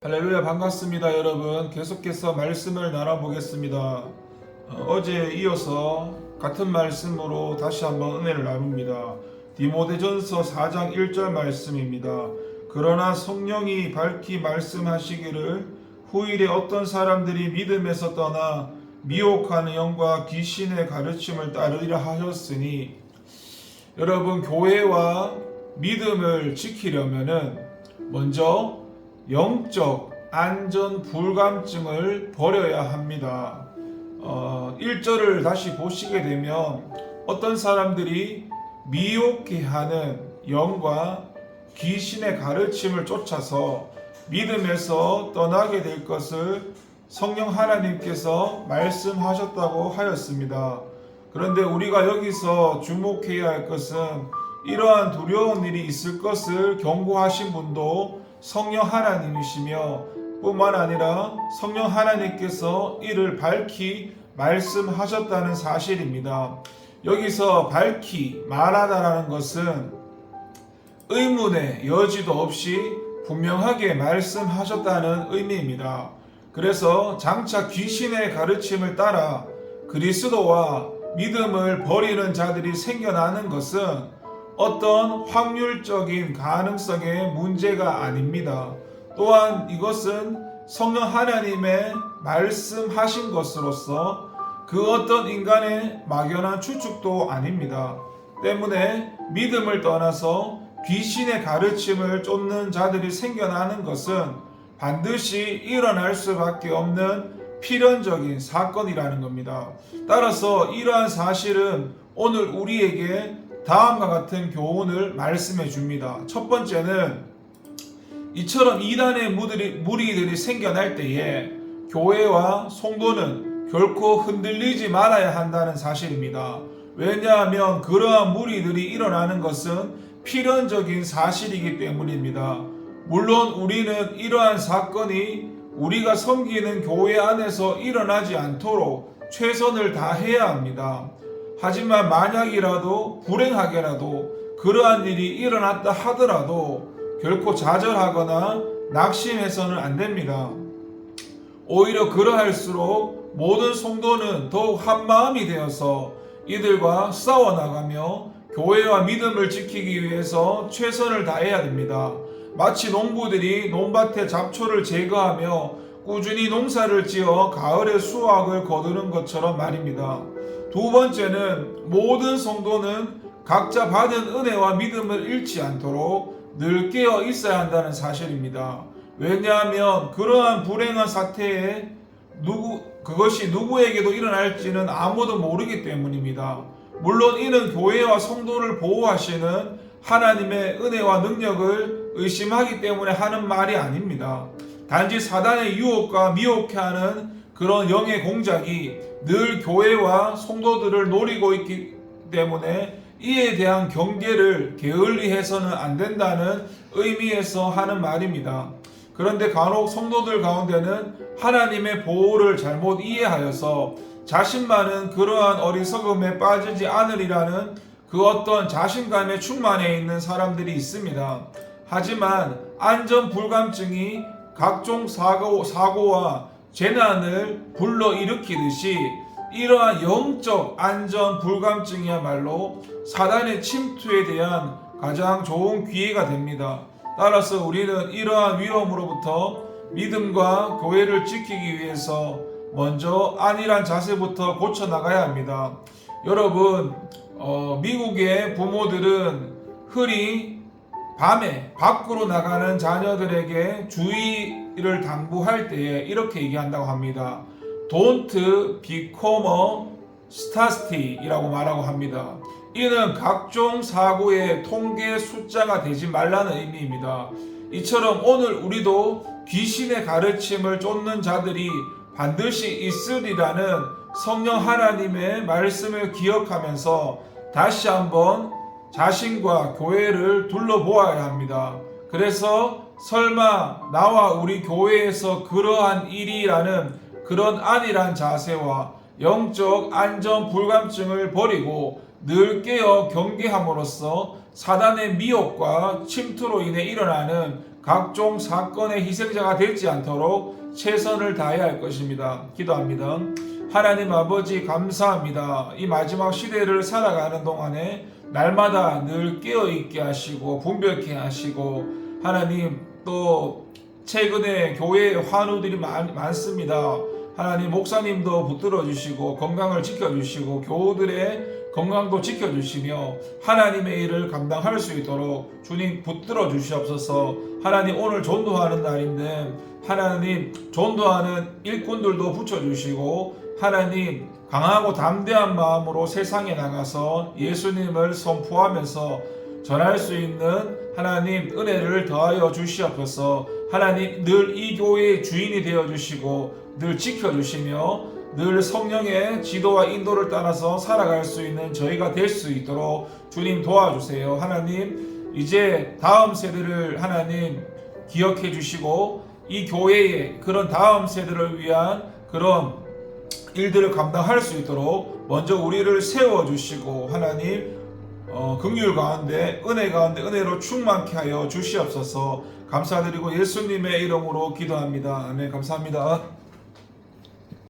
할렐루야, 반갑습니다. 여러분, 계속해서 말씀을 나눠보겠습니다. 어제에 이어서 같은 말씀으로 다시 한번 은혜를 나눕니다. 디모데전서 4장 1절 말씀입니다. 그러나 성령이 밝히 말씀하시기를 후일에 어떤 사람들이 믿음에서 떠나 미혹하는 영과 귀신의 가르침을 따르리라 하셨으니, 여러분, 교회와 믿음을 지키려면은 먼저 영적 안전 불감증을 버려야 합니다. 1절을 다시 보시게 되면 어떤 사람들이 미혹해 하는 영과 귀신의 가르침을 쫓아서 믿음에서 떠나게 될 것을 성령 하나님께서 말씀하셨다고 하였습니다. 그런데 우리가 여기서 주목해야 할 것은 이러한 두려운 일이 있을 것을 경고하신 분도 성령 하나님이시며 뿐만 아니라 성령 하나님께서 이를 밝히 말씀하셨다는 사실입니다. 여기서 밝히 말하다라는 것은 의문의 여지도 없이 분명하게 말씀하셨다는 의미입니다. 그래서 장차 귀신의 가르침을 따라 그리스도와 믿음을 버리는 자들이 생겨나는 것은 어떤 확률적인 가능성의 문제가 아닙니다. 또한 이것은 성령 하나님의 말씀하신 것으로서 그 어떤 인간의 막연한 추측도 아닙니다. 때문에 믿음을 떠나서 귀신의 가르침을 쫓는 자들이 생겨나는 것은 반드시 일어날 수밖에 없는 필연적인 사건이라는 겁니다. 따라서 이러한 사실은 오늘 우리에게 다음과 같은 교훈을 말씀해 줍니다. 첫 번째는 이처럼 이단의 무리들이 생겨날 때에 교회와 성도는 결코 흔들리지 말아야 한다는 사실입니다. 왜냐하면 그러한 무리들이 일어나는 것은 필연적인 사실이기 때문입니다. 물론 우리는 이러한 사건이 우리가 섬기는 교회 안에서 일어나지 않도록 최선을 다해야 합니다. 하지만 만약이라도 불행하게라도 그러한 일이 일어났다 하더라도 결코 좌절하거나 낙심해서는 안 됩니다. 오히려 그러할수록 모든 성도는 더욱 한마음이 되어서 이들과 싸워나가며 교회와 믿음을 지키기 위해서 최선을 다해야 됩니다. 마치 농부들이 논밭의 잡초를 제거하며 꾸준히 농사를 지어 가을에 수확을 거두는 것처럼 말입니다. 두 번째는 모든 성도는 각자 받은 은혜와 믿음을 잃지 않도록 늘 깨어 있어야 한다는 사실입니다. 왜냐하면 그러한 불행한 사태에 그것이 누구에게도 일어날지는 아무도 모르기 때문입니다. 물론 이는 교회와 성도를 보호하시는 하나님의 은혜와 능력을 의심하기 때문에 하는 말이 아닙니다. 단지 사단의 유혹과 미혹해하는 그런 영의 공작이 늘 교회와 성도들을 노리고 있기 때문에 이에 대한 경계를 게을리해서는 안 된다는 의미에서 하는 말입니다. 그런데 간혹 성도들 가운데는 하나님의 보호를 잘못 이해하여서 자신만은 그러한 어리석음에 빠지지 않으리라는 그 어떤 자신감에 충만해 있는 사람들이 있습니다. 하지만 안전 불감증이 각종 사고와 재난을 불러일으키듯이 이러한 영적 안전 불감증이야말로 사단의 침투에 대한 가장 좋은 기회가 됩니다. 따라서 우리는 이러한 위험으로부터 믿음과 교회를 지키기 위해서 먼저 안일한 자세부터 고쳐나가야 합니다. 여러분, 미국의 부모들은 흔히 밤에 밖으로 나가는 자녀들에게 주의를 당부할 때에 이렇게 얘기한다고 합니다. Don't become a statistic 이라고 말하고 합니다. 이는 각종 사고의 통계 숫자가 되지 말라는 의미입니다. 이처럼 오늘 우리도 귀신의 가르침을 쫓는 자들이 반드시 있으리라는 성령 하나님의 말씀을 기억하면서 다시 한번 자신과 교회를 둘러보아야 합니다. 그래서 설마 나와 우리 교회에서 그러한 일이라는 그런 안일한 자세와 영적 안전 불감증을 버리고 늘 깨어 경계함으로써 사단의 미혹과 침투로 인해 일어나는 각종 사건의 희생자가 되지 않도록 최선을 다해야 할 것입니다. 기도합니다. 하나님 아버지 감사합니다. 이 마지막 시대를 살아가는 동안에 날마다 늘 깨어있게 하시고 분별케 하시고 하나님 또 최근에 교회에 환우들이 많습니다. 하나님 목사님도 붙들어 주시고 건강을 지켜주시고 교우들의 건강도 지켜주시며 하나님의 일을 감당할 수 있도록 주님 붙들어 주시옵소서. 하나님 오늘 전도하는 날인데 하나님 전도하는 일꾼들도 붙여주시고 하나님 강하고 담대한 마음으로 세상에 나가서 예수님을 선포하면서 전할 수 있는 하나님 은혜를 더하여 주시옵소서. 하나님 늘 이 교회의 주인이 되어 주시고 늘 지켜주시며 늘 성령의 지도와 인도를 따라서 살아갈 수 있는 저희가 될 수 있도록 주님 도와주세요. 하나님 이제 다음 세대를 하나님 기억해 주시고 이 교회의 그런 다음 세대를 위한 그런 일들을 감당할 수 있도록 먼저 우리를 세워주시고 하나님 긍휼 가운데 은혜 가운데 은혜로 충만케 하여 주시옵소서. 감사드리고 예수님의 이름으로 기도합니다. 아멘. 감사합니다.